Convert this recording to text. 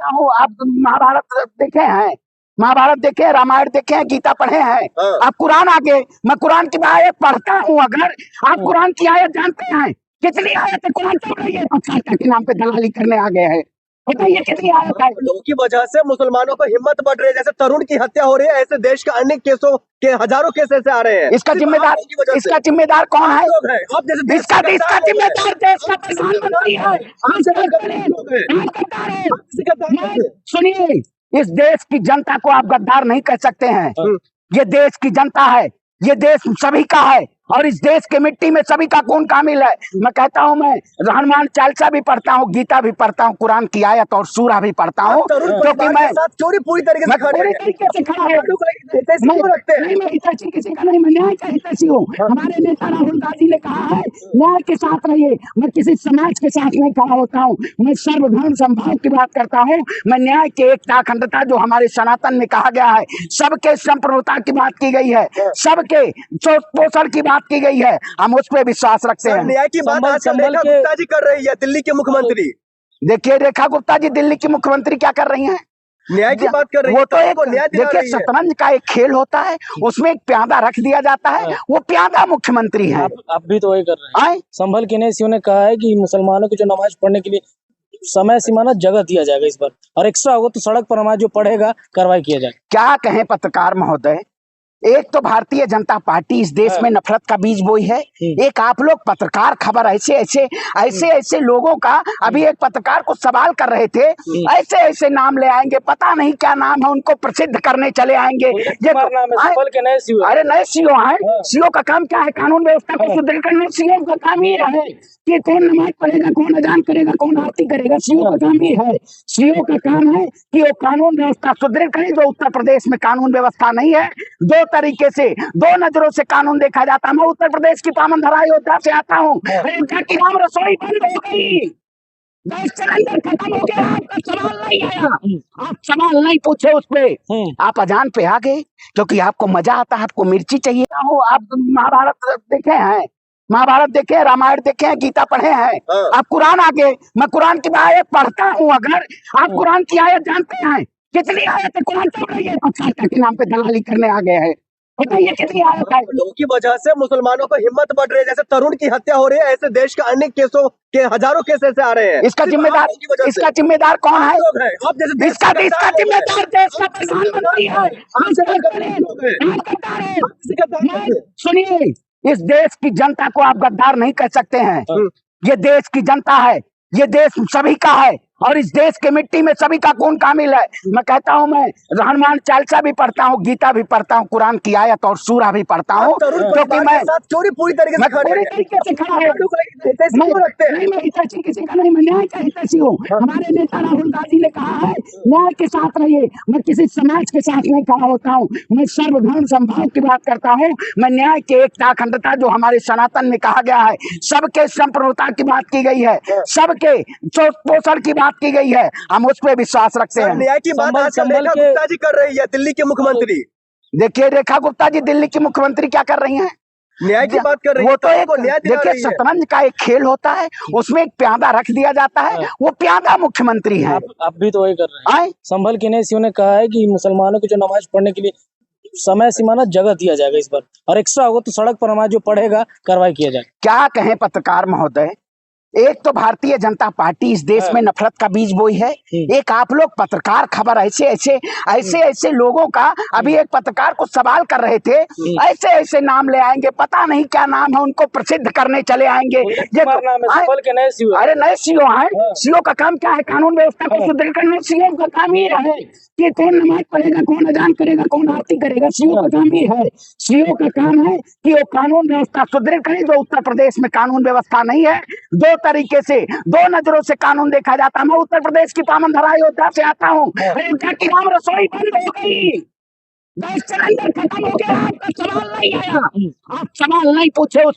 हूँ आप महाभारत देखे हैं, महाभारत देखे हैं, रामायण देखे हैं, गीता पढ़े हैं। आप कुरान आगे, मैं कुरान की आयत पढ़ता हूँ। अगर आप कुरान की आयत जानते हैं, कितनी आयत है कुरान चल रही है, के नाम पे दलाली करने आ गए हैं। बताइए कितनी आयत है। लोगों की वजह से मुसलमानों को हिम्मत बढ़ रही है, जैसे तरुण की हत्या हो रही है, ऐसे देश के अन्य केसों के हजारों केस ऐसे आ रहे हैं। इसका जिम्मेदार कौन है? आप जैसे इसका जिम्मेदार देश का प्रधानमंत्री है। सुनिए, इस देश की जनता को आप गद्दार नहीं कह सकते हैं। ये देश की जनता है, ये देश सभी का है, और इस देश के मिट्टी में सभी का खून कामिल है। मैं कहता हूँ, मैं हनुमान चालीसा भी पढ़ता हूँ, गीता भी पढ़ता हूँ, कुरान की आयत और सूरा भी पढ़ता हूँ, क्योंकि मैं चोरी पूरी तरीके से खड़ा मैं हितैषी किसी का नहीं, मैं न्याय का हितैषी हूँ। हमारे नेता राहुल गांधी ने कहा है न्याय के साथ रहिए। मैं किसी समाज के साथ नहीं खड़ा होता हूँ, मैं सर्वधर्म समभाव की बात करता हूँ। मैं न्याय के एकता अखंडता जो हमारे सनातन में कहा गया है, सबके संप्रभुता की बात की गई है, सबके पोषण की बात की गई है, हम उस पर विश्वास रखते हैं। न्याय की बात रेखा गुप्ता जी कर रही है, दिल्ली की मुख्यमंत्री। देखिए, रेखा गुप्ता जी दिल्ली की मुख्यमंत्री क्या कर रही हैं? न्याय की बात कर रही है। वो तो एक देखिए, शतरंज का एक खेल होता है, उसमें एक प्यादा रख दिया जाता है, वो प्यादा मुख्यमंत्री है। आप भी तो वही कर रहे हैं। संभल के नेसियों ने कहा है कि मुसलमानों की जो नमाज पढ़ने के लिए समय सीमा ना जगह दिया जाएगा इस बार, और एक्स्ट्रा होगा तो सड़क पर नमाज जो पढ़ेगा कार्रवाई किया जाएगा। क्या कहें पत्रकार महोदय, एक तो भारतीय जनता पार्टी इस देश में नफरत का बीज बोई है, एक आप लोग पत्रकार खबर ऐसे लोगों का, अभी एक पत्रकार को सवाल कर रहे थे, ऐसे नाम ले आएंगे, पता नहीं क्या नाम है, उनको प्रसिद्ध करने चले आएंगे। ये संभल के नए सीओ, अरे नए सीओ हैं, सीओ का काम क्या है? कानून व्यवस्था को सुदृढ़ करना सीओ का काम ही है कि कौन नमाज पढ़ेगा, कौन अजान करेगा, कौन आरती करेगा, सीओ का काम ही है। सीओ का काम है कि वो कानून व्यवस्था सुदृढ़ करे, जो उत्तर प्रदेश में कानून व्यवस्था नहीं है। दो तरीके से, दो नजरों से कानून देखा जाता है। मैं उत्तर प्रदेश की पावन धरा अयोध्या से आता हूँ। अयोध्या की राम रसोई बंद हो गई, गैस सिलेंडर खत्म हो गया, आपका सवाल नहीं आया, आप सवाल नहीं पूछे उस पे, आप अजान पे आ गए क्योंकि आपको मजा आता है, आपको मिर्ची चाहिए। आप महाभारत देखे हैं, महाभारत देखे हैं, रामायण देखे हैं, गीता पढ़े हैं। आप कुरान आगे, मैं कुरान की आयत पढ़ता हूँ। अगर आप कुरान की आयत जानते हैं, कितनी आयत है कुरान चल रही है, के नाम पे दलाली करने आ गए हैं। बताइए कितनी आयत है। लोगों की वजह से मुसलमानों को हिम्मत बढ़ रही है, जैसे तरुण की हत्या हो रही है, ऐसे देश के अन्य केसों के हजारों केस ऐसे आ रहे हैं। इसका जिम्मेदार कौन है? आप जैसे इसका जिम्मेदार देश का प्रधानमंत्री है। सुनिए, इस देश की जनता को आप गद्दार नहीं कह सकते हैं। ये देश की जनता है, ये देश सभी का है, और इस देश के मिट्टी में सभी का खून कामिल है। मैं कहता हूँ, मैं हनुमान चालीसा भी पढ़ता हूँ, गीता भी पढ़ता हूँ, कुरान की आयत और सूरा भी पढ़ता हूँ, क्योंकि मैं चोरी पूरी तरीके से खड़ा हूँ। मैं हितैषी किसी का नहीं, मैं न्याय का हितैषी हूँ। हमारे नेता राहुल गांधी ने कहा है न्याय के साथ रहिए। मैं किसी समाज के साथ नहीं खड़ा होता हूँ, मैं सर्वधर्म समभाव की बात करता हूँ। मैं न्याय के एकता अखंडता जो हमारे सनातन में कहा गया है, सबके संप्रभुता की बात की गई है, सबके पोषण की बात की गई है, हम उस पर विश्वास रखते हैं। न्याय की बात रेखा गुप्ता जी कर रही है, दिल्ली की मुख्यमंत्री। देखिए, रेखा गुप्ता जी दिल्ली की मुख्यमंत्री क्या कर रही हैं? न्याय की बात कर रही है। वो तो एक देखिए, शतरंज का एक खेल होता है, उसमें एक प्यादा रख दिया जाता है, वो प्यादा मुख्यमंत्री है। आप भी तो वही कर रहे हैं। संभल के नेसियों ने कहा है कि मुसलमानों की जो नमाज पढ़ने के लिए समय सीमा ना जगह दिया जाएगा इस बार, और एक्स्ट्रा होगा तो सड़क पर नमाज जो पढ़ेगा कार्रवाई किया जाएगा। क्या कहें पत्रकार महोदय, एक तो भारतीय जनता पार्टी इस देश में नफरत का बीज बोई है, एक आप लोग पत्रकार खबर ऐसे लोगों का, अभी एक पत्रकार को सवाल कर रहे थे, ऐसे नाम ले आएंगे, पता नहीं क्या नाम है, उनको प्रसिद्ध करने चले आएंगे। ये संभल के नए सीओ, अरे नए सीओ हैं, सीओ का काम क्या है? कानून व्यवस्था को सुदृढ़ करना सीओ का काम ही है कि कौन नमाज पढ़ेगा, कौन अजान करेगा, कौन आरती करेगा, सीओ का काम ही है। सीओ का काम है कि वो कानून व्यवस्था सुदृढ़ करे, जो उत्तर प्रदेश में कानून व्यवस्था नहीं है। दो तरीके से, दो नजरों से कानून देखा जाता है। मैं उत्तर प्रदेश की पावन धरा अयोध्या से आता हूँ। अयोध्या की राम रसोई बंद हो गई, गैस सिलेंडर खत्म हो गया, आपका सवाल नहीं आया, आप सवाल नहीं पूछे उस